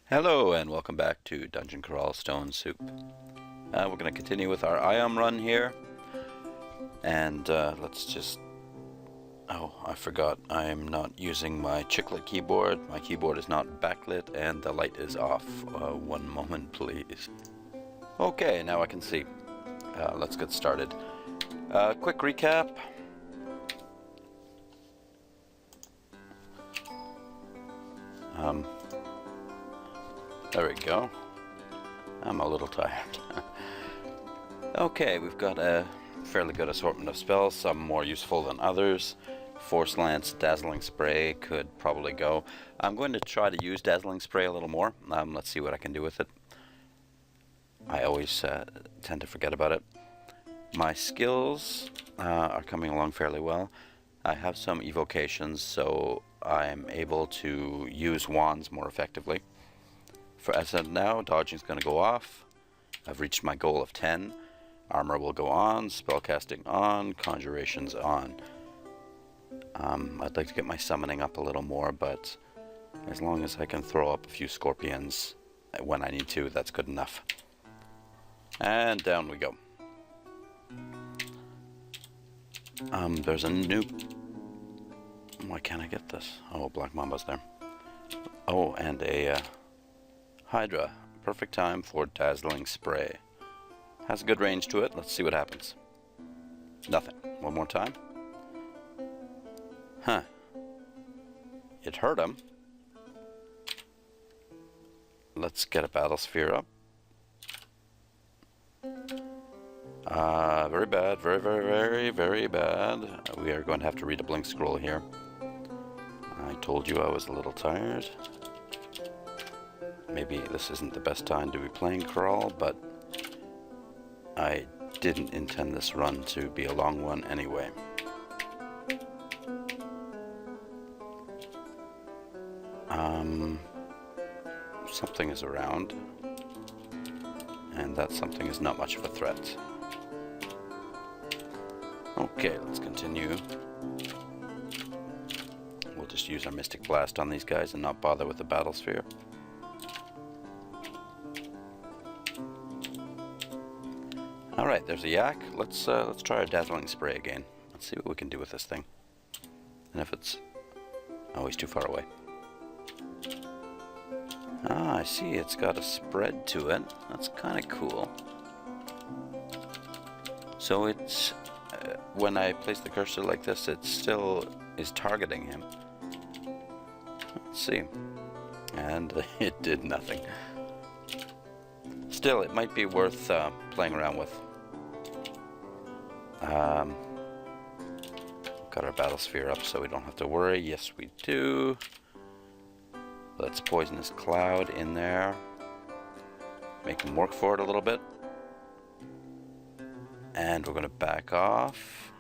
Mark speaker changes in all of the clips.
Speaker 1: Hello and welcome back to Dungeon Crawl Stone Soup. We're going to continue with our IOM run here. And let's just... Oh, I forgot. I'm not using my chiclet keyboard. My keyboard is not backlit and the light is off. One moment, please. Okay, now I can see. Let's get started. Quick recap. There we go. I'm a little tired. Okay, we've got a fairly good assortment of spells, some more useful than others. Force Lance, Dazzling Spray could probably go. I'm going to try to use Dazzling Spray a little more. Let's see what I can do with it. I always tend to forget about it. My skills are coming along fairly well. I have some evocations, so I'm able to use wands more effectively. As of now, dodging is going to go off. I've reached my goal of 10. Armor will go on, spellcasting on, conjurations on. I'd like to get my summoning up a little more, but as long as I can throw up a few scorpions when I need to, that's good enough. And down we go. There's a new... Why can't I get this? Oh, Black Mamba's there. Oh, and a... Hydra. Perfect time for Dazzling Spray. Has a good range to it. Let's see what happens. Nothing. One more time. Huh. It hurt him. Let's get a Battle Sphere up. Very bad. Very bad. We are going to have to read a blink scroll here. I told you I was a little tired. Maybe this isn't the best time to be playing Crawl, but I didn't intend this run to be a long one anyway. Something is around, and that something is not much of a threat. Okay, let's continue. We'll just use our Mystic Blast on these guys and not bother with the Battle Sphere. Alright, there's a yak. Let's try our Dazzling Spray again. Let's see what we can do with this thing. And if it's... Oh, he's too far away. Ah, I see. It's got a spread to it. That's kind of cool. So it's... when I place the cursor like this, it still is targeting him. Let's see. And it did nothing. Still, it might be worth playing around with. Got our Battle Sphere up so we don't have to worry. Yes, we do. Let's Poisonous Cloud in there. Make him work for it a little bit. And we're going to back off.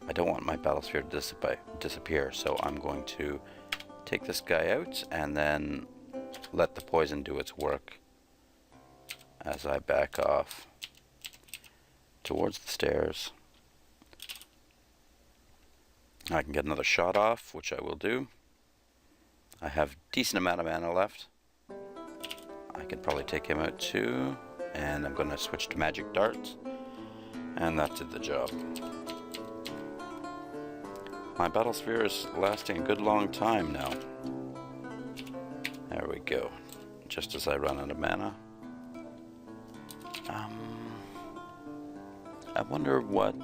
Speaker 1: I don't want my Battle Sphere to disappear, so I'm going to take this guy out and then let the poison do its work as I back off towards the stairs. I can get another shot off, which I will do. I have a decent amount of mana left. I could probably take him out too. And I'm going to switch to Magic Darts. And that did the job. My Battle Sphere is lasting a good long time now. There we go. Just as I run out of mana. I wonder what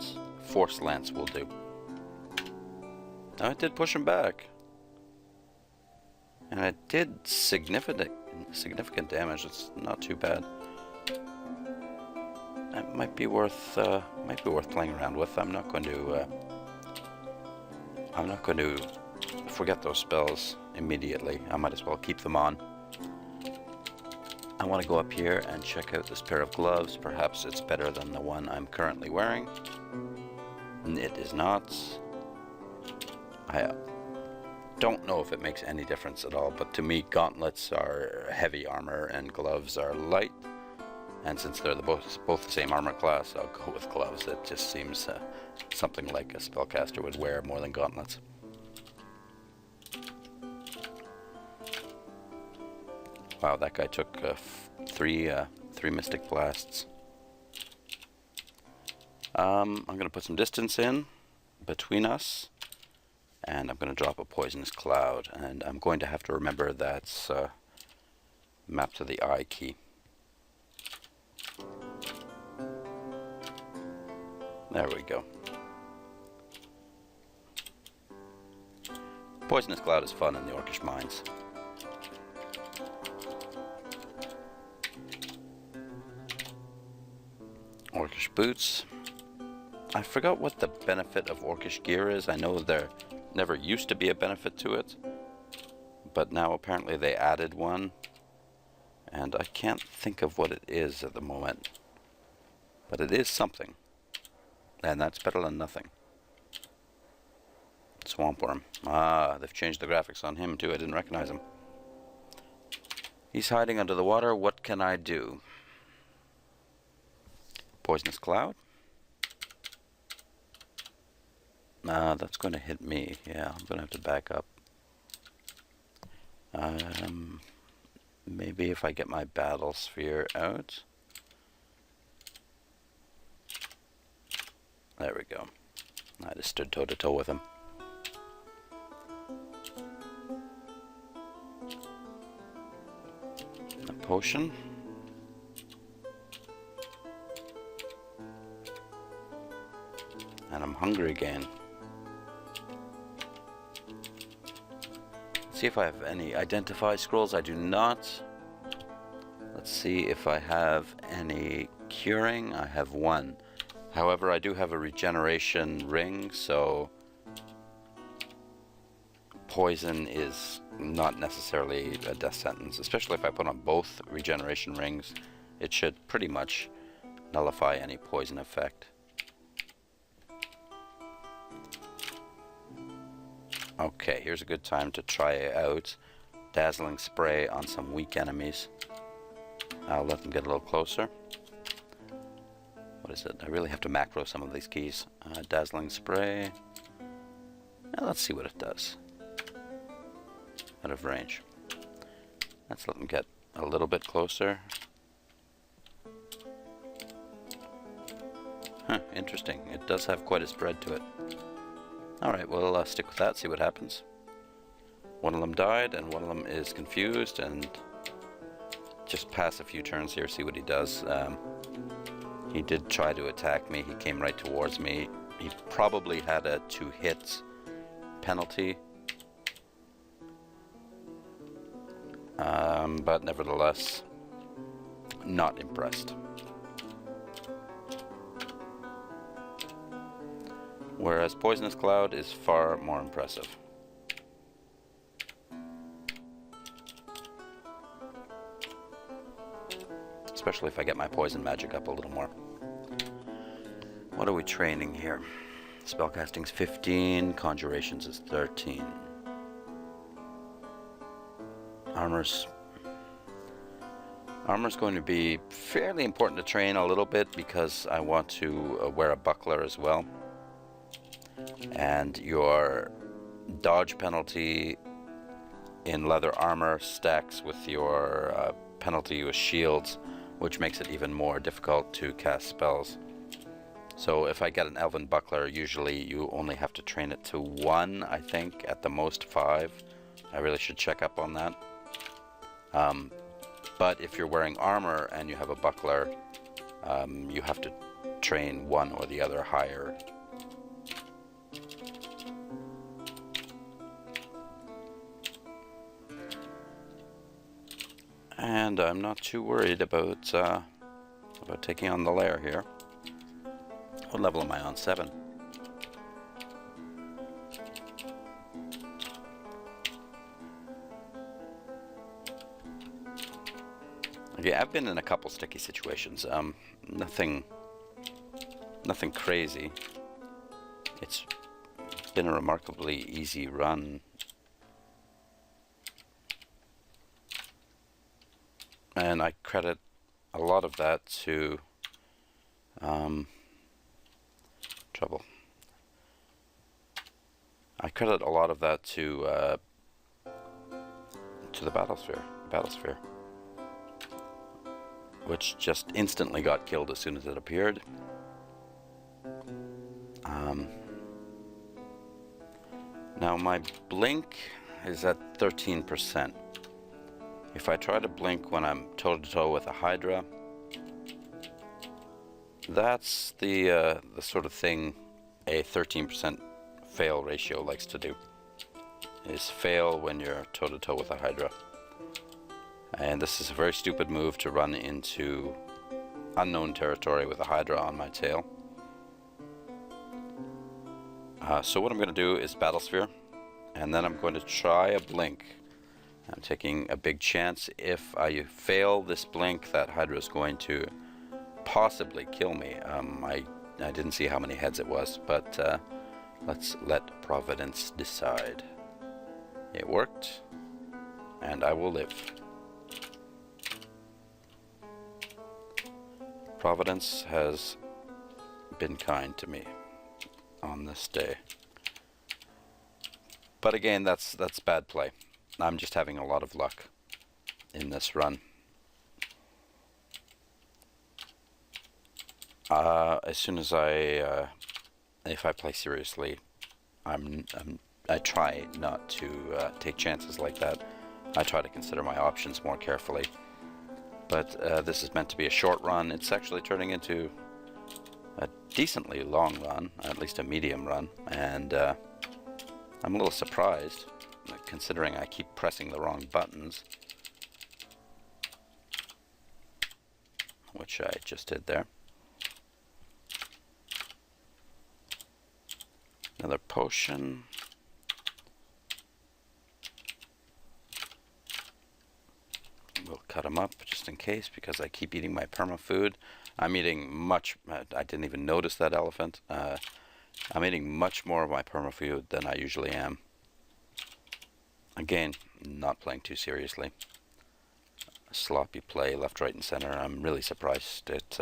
Speaker 1: Force Lance will do. Now it did push him back. And it did significant damage. It's not too bad. It might be worth playing around with. I'm not going to forget those spells immediately. I might as well keep them on. I want to go up here and check out this pair of gloves. Perhaps it's better than the one I'm currently wearing. It is not. I don't know if it makes any difference at all, but to me gauntlets are heavy armor and gloves are light. And since they're both the same armor class, I'll go with gloves. It just seems something like a spellcaster would wear more than gauntlets. Wow, that guy took three Mystic Blasts. I'm going to put some distance in between us, and I'm going to drop a Poisonous Cloud, and I'm going to have to remember that's mapped to the I key. There we go. Poisonous Cloud is fun in the Orcish Mines. Orcish Boots. I forgot what the benefit of Orcish gear is. I know there never used to be a benefit to it, but now apparently they added one, and I can't think of what it is at the moment. But it is something, and that's better than nothing. Swampworm. Ah, they've changed the graphics on him too. I didn't recognize him. He's hiding under the water. What can I do? Poisonous Cloud. That's going to hit me. Yeah, I'm going to have to back up. Maybe if I get my Battle Sphere out. There we go. I just stood toe to toe with him. A potion. And I'm hungry again. See if I have any identify scrolls. I do not. Let's see if I have any curing. I have one. However, I do have a regeneration ring, so poison is not necessarily a death sentence, especially if I put on both regeneration rings. It should pretty much nullify any poison effect. Okay, here's a good time to try out Dazzling Spray on some weak enemies. I'll let them get a little closer. What is it? I really have to macro some of these keys. Dazzling Spray. Now let's see what it does. Out of range. Let's let them get a little bit closer. Huh, interesting. It does have quite a spread to it. Alright, we'll stick with that, see what happens. One of them died, and one of them is confused, and just pass a few turns here, see what he does. He did try to attack me, he came right towards me. He probably had a 2-hit penalty. But nevertheless, not impressed. Whereas Poisonous Cloud is far more impressive. Especially if I get my poison magic up a little more. What are we training here? Spellcasting's 15, Conjurations is 13. Armor's going to be fairly important to train a little bit because I want to wear a buckler as well. And your dodge penalty in leather armor stacks with your penalty with shields, which makes it even more difficult to cast spells. So if I get an Elven Buckler, usually you only have to train it to 1, I think, at the most 5. I really should check up on that. But if you're wearing armor and you have a buckler, you have to train one or the other higher. And I'm not too worried about taking on the Lair here. What level am I on? 7. Okay, I've been in a couple sticky situations. Nothing crazy. It's been a remarkably easy run. And I credit a lot of that to trouble. I credit a lot of that to the Battle Sphere. which just instantly got killed as soon as it appeared. Now my blink is at 13%. If I try to blink when I'm toe-to-toe with a Hydra, that's the sort of thing a 13% fail ratio likes to do, is fail when you're toe-to-toe with a Hydra. And this is a very stupid move to run into unknown territory with a Hydra on my tail. So what I'm going to do is Battle Sphere, and then I'm going to try a blink. I'm taking a big chance. If I fail this blink, that Hydra is going to possibly kill me. I didn't see how many heads it was, but let's let Providence decide. It worked, and I will live. Providence has been kind to me on this day. But again, that's bad play. I'm just having a lot of luck in this run. As soon as if I play seriously, I try not to take chances like that. I try to consider my options more carefully. But this is meant to be a short run. It's actually turning into a decently long run, at least a medium run, and I'm a little surprised, considering I keep pressing the wrong buttons, which I just did there. Another potion. We'll cut them up just in case, because I keep eating my perma food. I'm eating much, I didn't even notice that elephant. I'm eating much more of my perma food than I usually am. Again, not playing too seriously. Sloppy play, left, right, and center. I'm really surprised it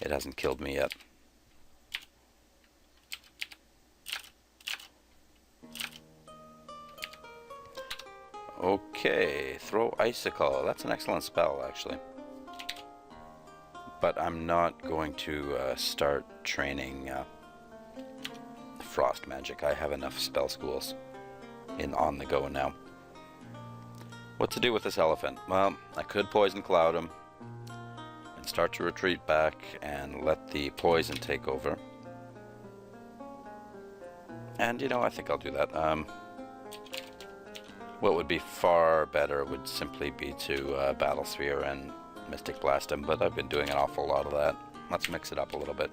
Speaker 1: hasn't killed me yet. Okay, throw icicle. That's an excellent spell, actually. But I'm not going to start training frost magic. I have enough spell schools on the go now. What to do with this elephant? Well, I could poison cloud him and start to retreat back and let the poison take over. And you know, I think I'll do that. What would be far better would simply be to Battle Sphere and Mystic Blast him, but I've been doing an awful lot of that. Let's mix it up a little bit.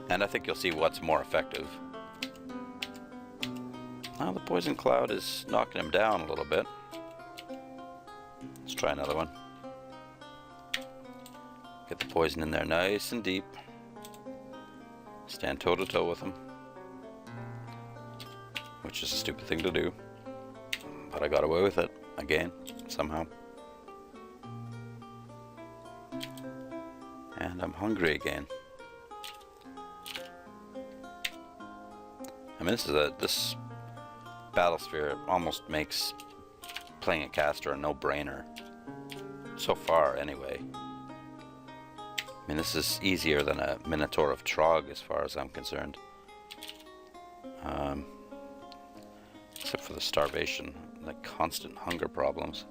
Speaker 1: And I think you'll see what's more effective. Well, the Poison Cloud is knocking him down a little bit. Let's try another one. Get the poison in there nice and deep. Stand toe-to-toe with him. Which is a stupid thing to do. But I got away with it, again, somehow. And I'm hungry again. I mean, this Battle Sphere almost makes playing a caster a no-brainer. So far, anyway. I mean, this is easier than a Minotaur of Trog, as far as I'm concerned. Except for the starvation, the constant hunger problems.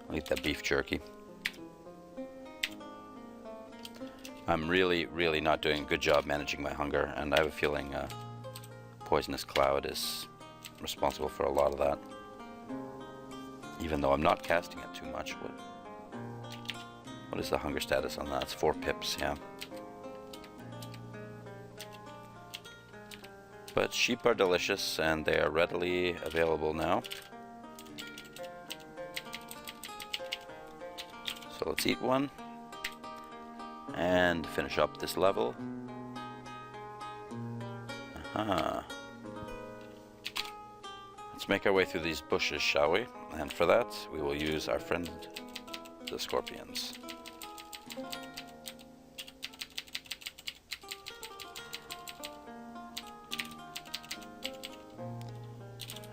Speaker 1: I'll eat that beef jerky. I'm really, really not doing a good job managing my hunger, and I have a feeling Poisonous Cloud is responsible for a lot of that. Even though I'm not casting it too much. What is the hunger status on that? It's 4 pips, yeah. But sheep are delicious, and they are readily available now. So let's eat one. And finish up this level. Aha. Let's make our way through these bushes, shall we? And for that, we will use our friend, the scorpions.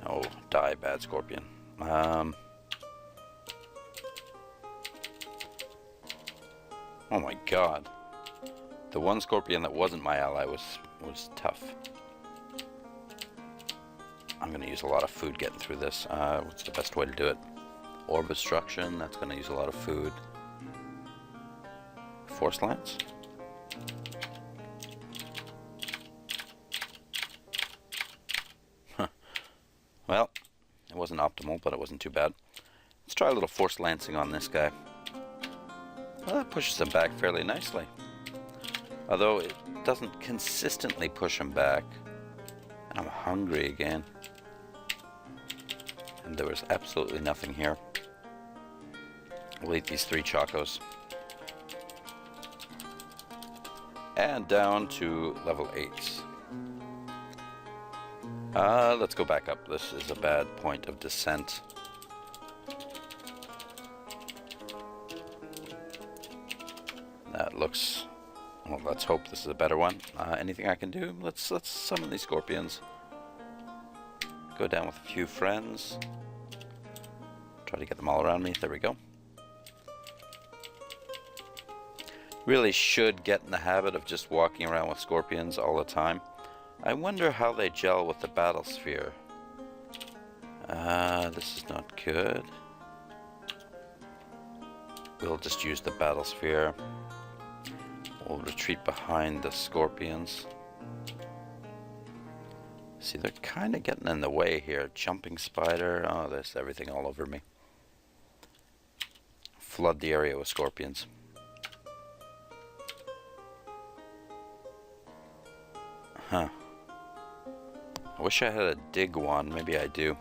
Speaker 1: Oh, die, bad scorpion. Oh my god. The one scorpion that wasn't my ally was tough. I'm going to use a lot of food getting through this. What's the best way to do it? Orb Destruction, that's going to use a lot of food. Force Lance? Huh. Well, it wasn't optimal, but it wasn't too bad. Let's try a little Force Lancing on this guy. Well, that pushes him back fairly nicely. Although it doesn't consistently push him back. And I'm hungry again. And there was absolutely nothing here. We'll eat these 3 Chocos. And down to level 8s. Let's go back up. This is a bad point of descent. That looks... Well, let's hope this is a better one. Anything I can do? Let's summon these scorpions. Go down with a few friends. Try to get them all around me. There we go. Really should get in the habit of just walking around with scorpions all the time. I wonder how they gel with the battle sphere. This is not good. We'll just use the battle sphere. We'll retreat behind the scorpions. See, they're kind of getting in the way here. Jumping spider. Oh, there's everything all over me. Flood the area with scorpions. Huh. I wish I had a dig wand. Maybe I do.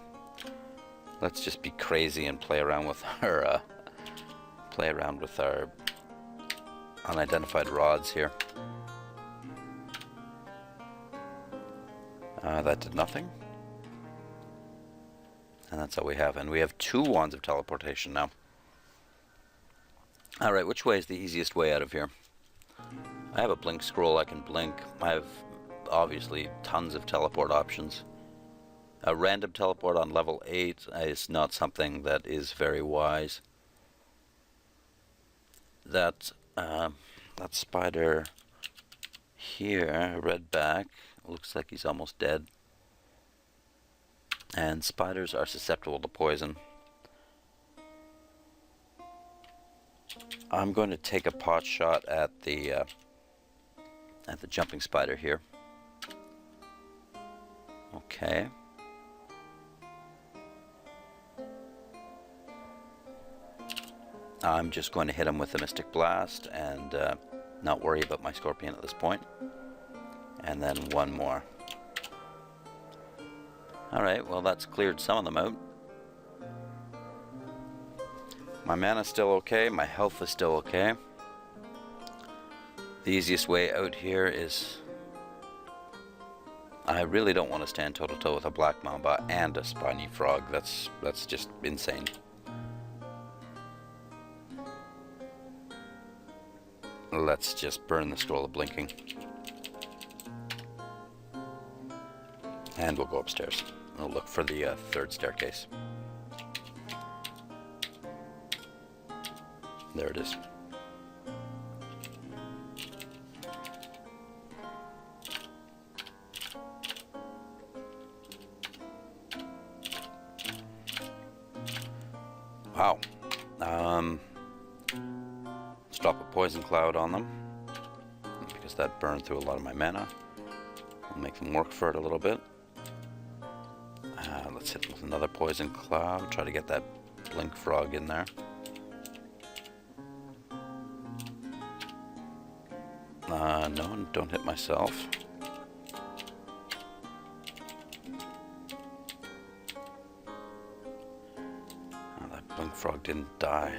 Speaker 1: Let's just be crazy and play around with our unidentified rods here. That did nothing. And that's all we have. And we have 2 wands of teleportation now. Alright, which way is the easiest way out of here? I have a blink scroll I can blink. I have obviously tons of teleport options. A random teleport on level 8 is not something that is very wise. That spider here, redback, looks like he's almost dead. And spiders are susceptible to poison. I'm going to take a pot shot at the jumping spider here. Okay. I'm just going to hit him with the Mystic Blast and not worry about my scorpion at this point. And then one more. Alright, well that's cleared some of them out. My mana's still okay, my health is still okay. The easiest way out here is... I really don't want to stand toe-to-toe with a black mamba and a spiny frog. That's just insane. Let's just burn the scroll of blinking. And we'll go upstairs. We'll look for the 3rd staircase. There it is. Wow. Let's drop a poison cloud on them, because that burned through a lot of my mana. We'll make them work for it a little bit. Let's hit them with another poison cloud. Try to get that blink frog in there. No, don't hit myself. Oh, that blink frog didn't die.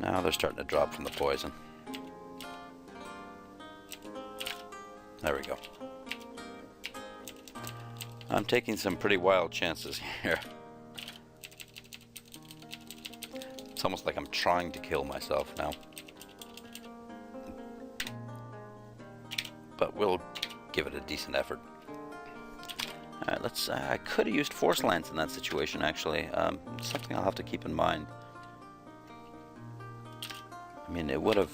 Speaker 1: Now they're starting to drop from the poison. There we go. I'm taking some pretty wild chances here. It's almost like I'm trying to kill myself now. But we'll give it a decent effort. Alright, let's... I could have used Force Lance in that situation, actually. Something I'll have to keep in mind. I mean, it would have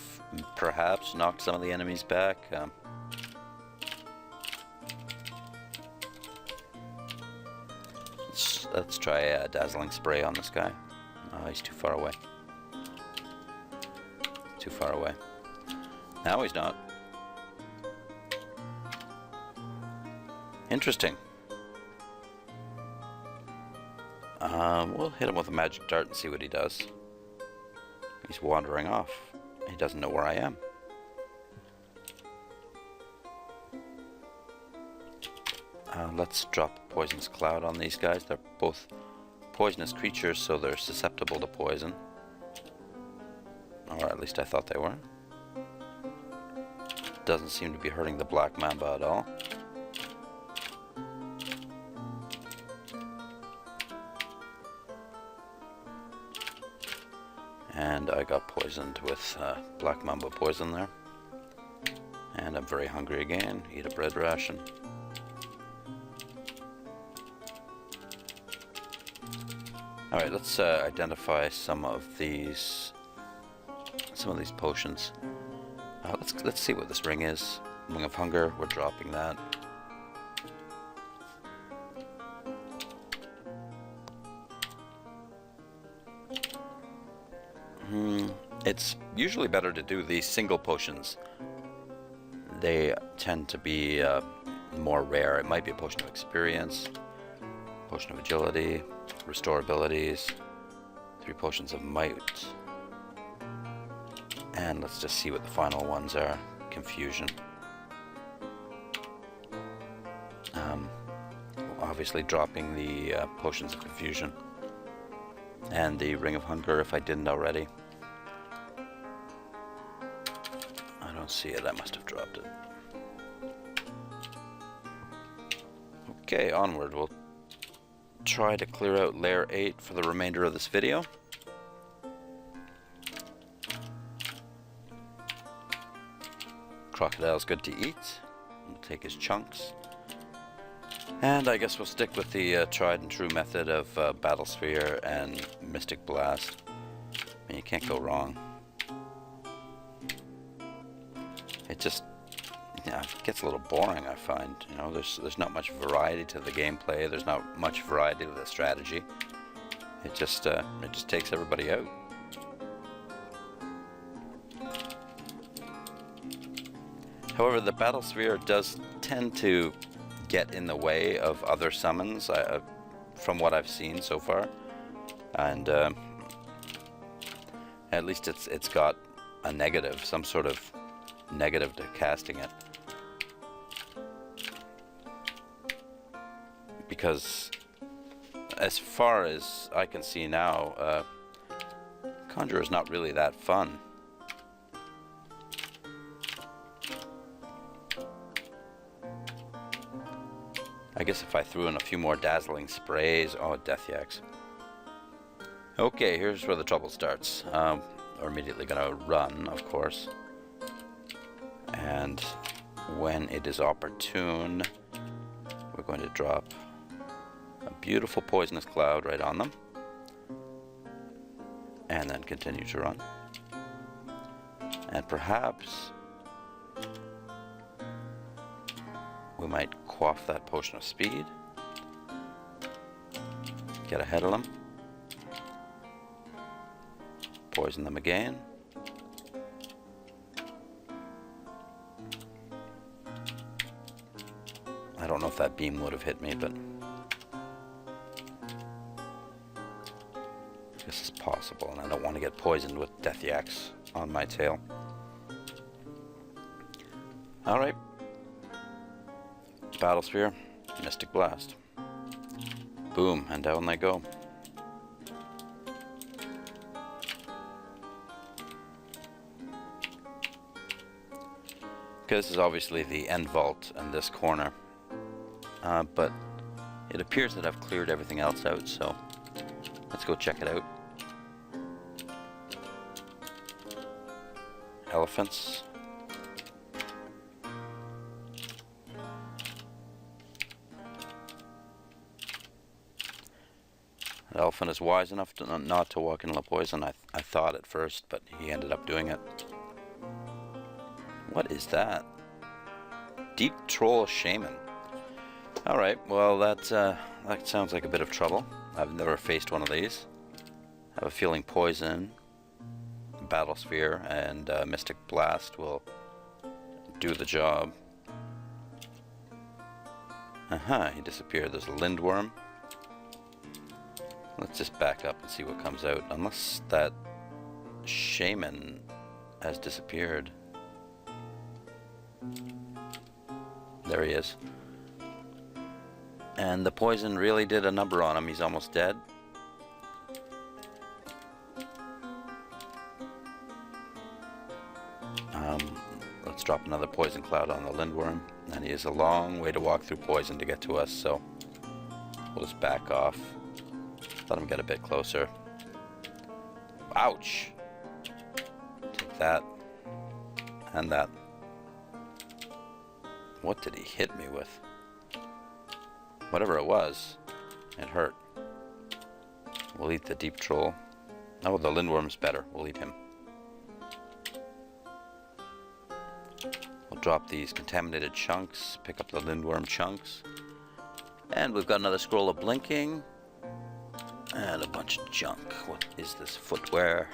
Speaker 1: perhaps knocked some of the enemies back. Let's try a dazzling spray on this guy. Oh, he's too far away. Too far away. Now he's not. Interesting. We'll hit him with a magic dart and see what he does. He's wandering off. He doesn't know where I am. Let's drop Poisonous Cloud on these guys. They're both poisonous creatures, so they're susceptible to poison. Or at least I thought they were. Doesn't seem to be hurting the Black Mamba at all. And I got poisoned with Black Mamba poison there. And I'm very hungry again. Eat a bread ration. Alright, let's identify some of these potions. Let's see what this ring is. Ring of Hunger, we're dropping that. It's usually better to do these single potions. They tend to be more rare. It might be a potion of experience, potion of agility, restore abilities, 3 potions of might. And let's just see what the final ones are. Confusion. Obviously dropping the potions of confusion. And the Ring of Hunger if I didn't already. I don't see it, I must have dropped it. Okay, onward. We'll try to clear out Lair 8 for the remainder of this video. Crocodile's good to eat. We'll take his chunks. And I guess we'll stick with the tried and true method of Battle Sphere and Mystic Blast. I mean, you can't go wrong. It just, yeah, it gets a little boring, I find. You know, there's not much variety to the gameplay. There's not much variety to the strategy. It just takes everybody out. However, the Battle Sphere does tend to get in the way of other summons, from what I've seen so far, and at least it's got a negative, some sort of negative to casting it, because as far as I can see now, Conjurer is not really that fun. I guess if I threw in a few more dazzling sprays... Oh, death yaks. Okay, here's where the trouble starts. We're immediately going to run, of course. And when it is opportune, we're going to drop a beautiful poisonous cloud right on them. And then continue to run. And perhaps we might quaff that potion of speed. Get ahead of them. Poison them again. I don't know if that beam would have hit me, but this is possible, and I don't want to get poisoned with death yaks on my tail. Alright. Battle Sphere, Mystic Blast. Boom, and down they go. Okay, this is obviously the end vault in this corner, but it appears that I've cleared everything else out, so let's go check it out. Elephants. Elfin is wise enough to not to walk in La Poison. I thought at first, but he ended up doing it. What is that? Deep Troll Shaman. Alright, well that sounds like a bit of trouble. I've never faced one of these. I have a feeling Poison, Battle Sphere, and Mystic Blast will do the job. Aha, he disappeared. There's a Lindworm. Let's just back up and see what comes out. Unless that Shaman has disappeared. There he is. And the poison really did a number on him. He's almost dead. Let's drop another poison cloud on the Lindworm. And he has a long way to walk through poison to get to us, so we'll just back off. Let him get a bit closer. Ouch! Take that. And that. What did he hit me with? Whatever it was, it hurt. We'll eat the Deep Troll. Oh, the Lindworm's better. We'll eat him. We'll drop these contaminated chunks, pick up the Lindworm chunks. And we've got another scroll of blinking. And a bunch of junk. What is this? Footwear.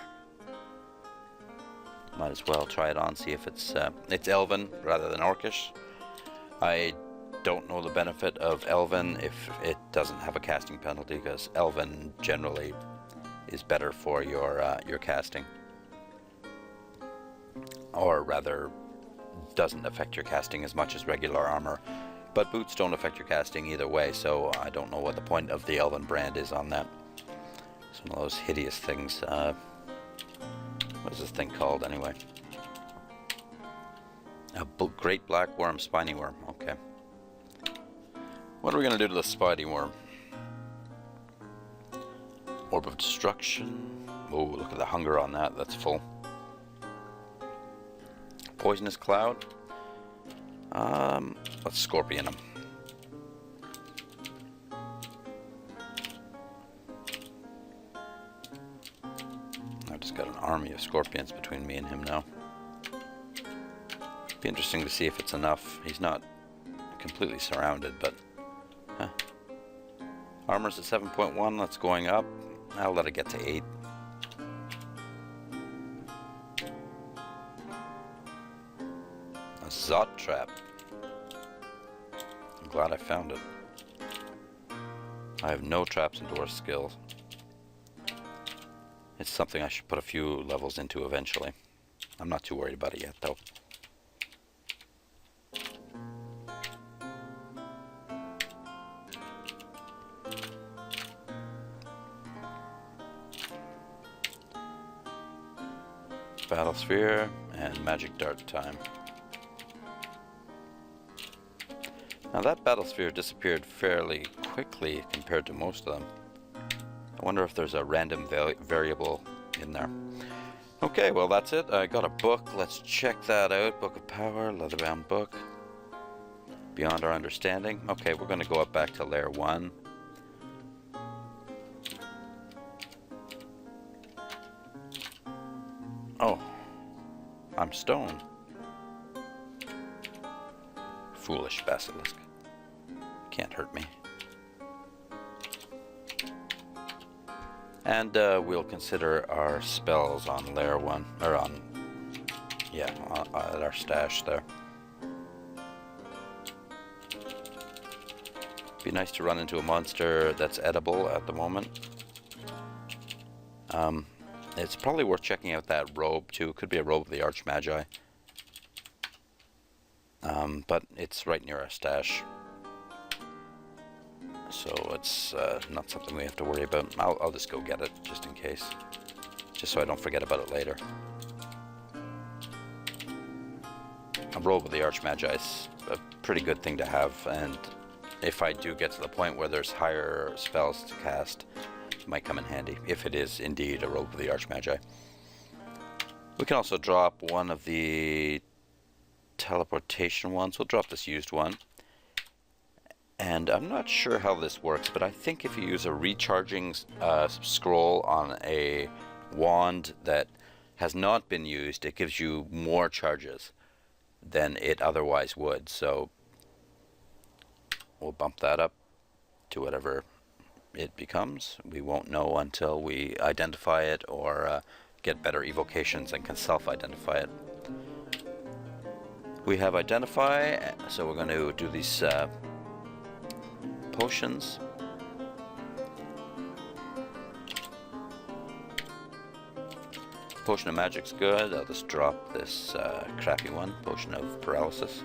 Speaker 1: Might as well try it on, see if it's Elven rather than Orcish. I don't know the benefit of Elven if it doesn't have a casting penalty, because Elven generally is better for your casting, or rather doesn't affect your casting as much as regular armor. But boots don't affect your casting either way, so I don't know what the point of the Elven brand is on that. It's one of those hideous things. What is this thing called anyway? A great black worm, spiny worm. Okay. What are we going to do to the spiny worm? Orb of Destruction. Oh, look at the hunger on that. That's full. Poisonous Cloud. Let's Scorpion him. I've just got an army of scorpions between me and him now. Be interesting to see if it's enough. He's not completely surrounded, but armor's at 7.1. That's going up. I'll let it get to 8. A Zot Trap. I'm glad I found it. I have no traps and door skills. It's something I should put a few levels into eventually. I'm not too worried about it yet, though. Battle Sphere and Magic Dart time. Now that Battle Sphere disappeared fairly quickly compared to most of them. I wonder if there's a random variable in there. Okay, well that's it. I got a book. Let's check that out. Book of Power, leather-bound book. Beyond Our Understanding. Okay, we're going to go up back to Lair 1. Oh, I'm stoned. Foolish basilisk. Can't hurt me. And we'll consider our spells on Lair 1, or on, yeah, at our stash there. Be nice to run into a monster that's edible at the moment. It's probably worth checking out that robe too. Could be a robe of the Archmagi. But it's right near our stash. So it's not something we have to worry about. I'll just go get it, just in case. Just so I don't forget about it later. A robe of the Archmagi is a pretty good thing to have, and if I do get to the point where there's higher spells to cast, it might come in handy, if it is indeed a robe of the Archmagi. We can also drop one of the teleportation ones. We'll drop this used one. And I'm not sure how this works, but I think if you use a recharging scroll on a wand that has not been used, it gives you more charges than it otherwise would. So we'll bump that up to whatever it becomes. We won't know until we identify it or get better evocations and can self-identify it. We have identify, so we're going to do these potions. Potion of magic's good. I'll just drop this crappy one, potion of paralysis.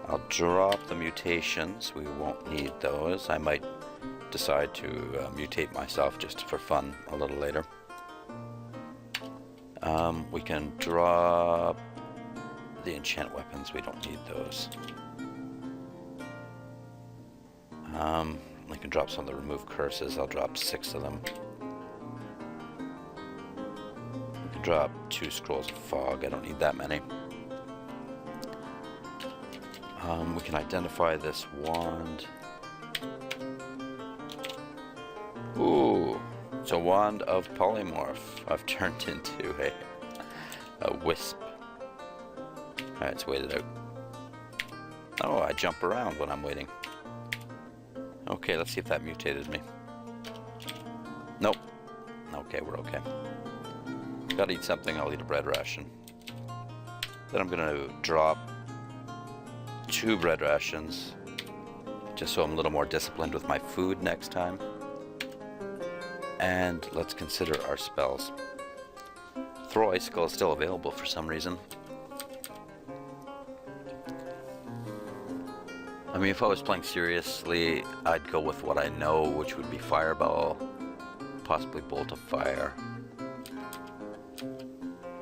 Speaker 1: I'll drop the mutations. We won't need those. I might decide to mutate myself just for fun a little later. We can drop the enchant weapons. We don't need those. I can drop some of the remove curses. I'll drop 6 of them. We can drop 2 scrolls of fog. I don't need that many. We can identify this wand. Ooh, it's a wand of polymorph. I've turned into a wisp. Alright, let's wait it out. Oh, I jump around when I'm waiting. Okay, let's see if that mutated me. Nope. Okay, we're okay. Gotta eat something, I'll eat a bread ration. Then I'm gonna drop 2 bread rations, just so I'm a little more disciplined with my food next time. And let's consider our spells. Throw Icicle is still available for some reason. I mean, if I was playing seriously, I'd go with what I know, which would be Fireball, possibly Bolt of Fire.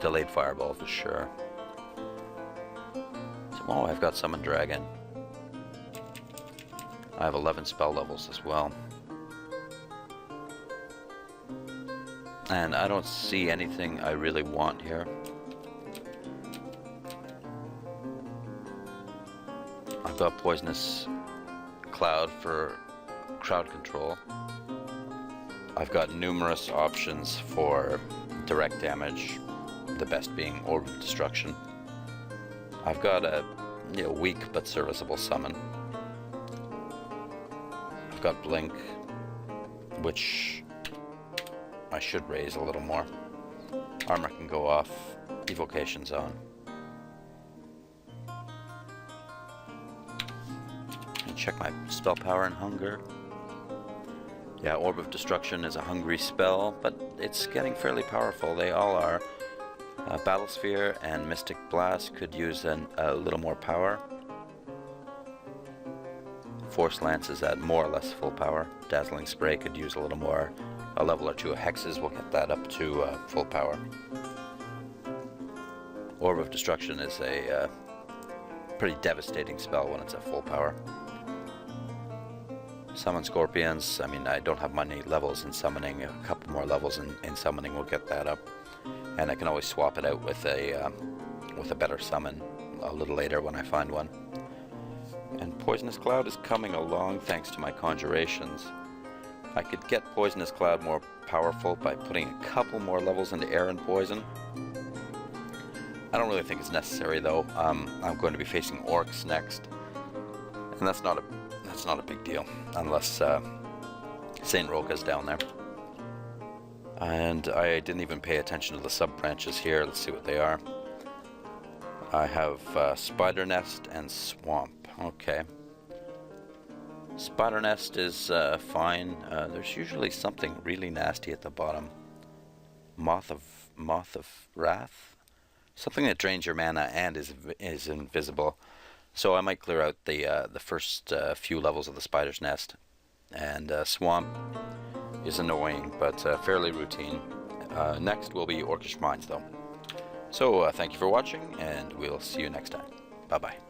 Speaker 1: Delayed Fireball for sure. So, oh, I've got Summon Dragon. I have 11 spell levels as well. And I don't see anything I really want here. I've got Poisonous Cloud for crowd control. I've got numerous options for direct damage, the best being Orb of Destruction. I've got a weak but serviceable summon. I've got Blink, which I should raise a little more. Armor can go off, Evocation Zone. And check my spell power and hunger. Yeah, Orb of Destruction is a hungry spell, but it's getting fairly powerful. They all are. Battle Sphere and Mystic Blast could use a little more power. Force Lance is at more or less full power. Dazzling Spray could use a little more. A level or 2 of Hexes will get that up to full power. Orb of Destruction is a pretty devastating spell when it's at full power. Summon Scorpions. I mean, I don't have many levels in summoning. A couple more levels in summoning will get that up. And I can always swap it out with a better summon a little later when I find one. And Poisonous Cloud is coming along thanks to my conjurations. I could get Poisonous Cloud more powerful by putting a couple more levels into Air and Poison. I don't really think it's necessary though. I'm going to be facing Orcs next, and that's not a big deal unless Saint Roka's down there. And I didn't even pay attention to the sub-branches here. Let's see what they are. I have Spider Nest and Swamp. Okay. Spider Nest is fine. There's usually something really nasty at the bottom. Moth of Wrath? Something that drains your mana and is invisible. So I might clear out the first few levels of the Spider's Nest. And Swamp is annoying, but fairly routine. Next will be Orcish Mines, though. So thank you for watching, and we'll see you next time. Bye-bye.